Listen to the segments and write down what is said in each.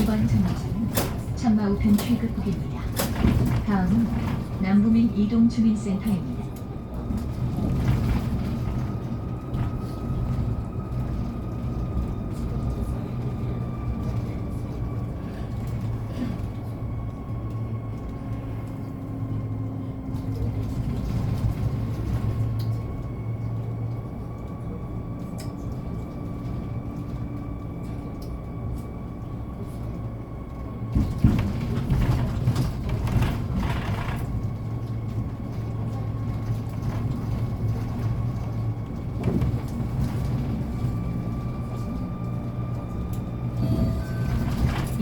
이번 정류장은 천마우편 최급역입니다. 다음은 남부민 이동주민센터입니다.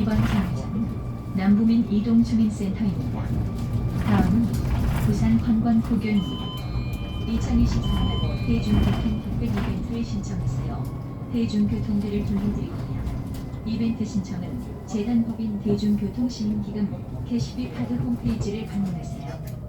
이번 정류장은 남부민 이동주민센터입니다. 다음은 부산 관광고교입니다. 2024년 대중교통 특별 이벤트를 신청했어요. 대중교통들을 돌려드리고요. 이벤트 신청은 재단법인 대중교통시민기금 캐시비 카드 홈페이지를 방문하세요.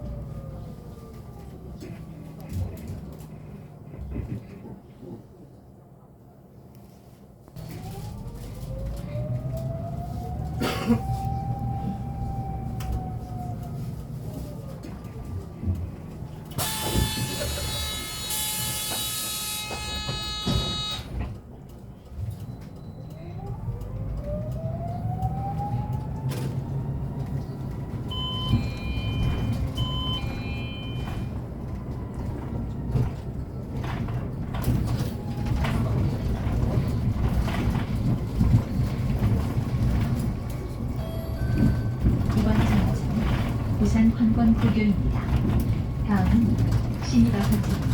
이번 정류장은 부산 관광고교입니다. 다음은 신입아파트입니다.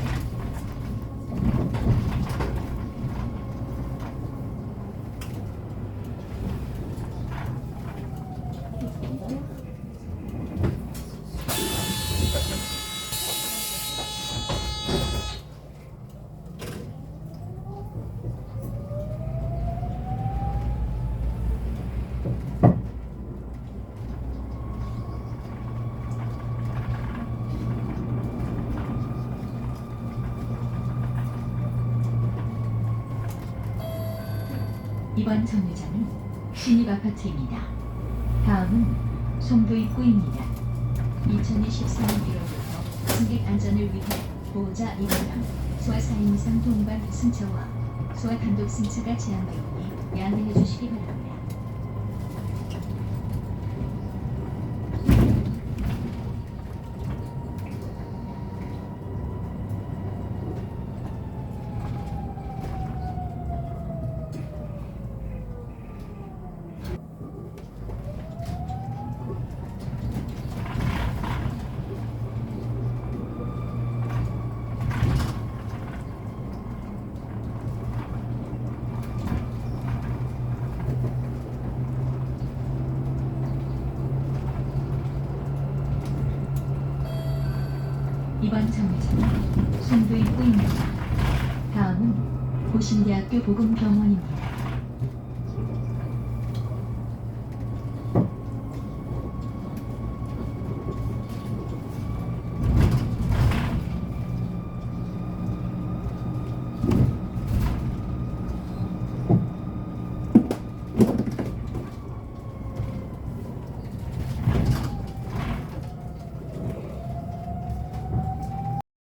이번 정류장은 신입아파트입니다. 다음은 송도입구입니다. 2023년 1월부터 승객 안전을 위해 보호자 2명, 소아 4인 이상 동반 승차와 소아 단독 승차가 제한되오니 양해해 주시기 바랍니다. 이번 정류장은 송도입구입니다. 다음은 고신대학교 보건병원입니다.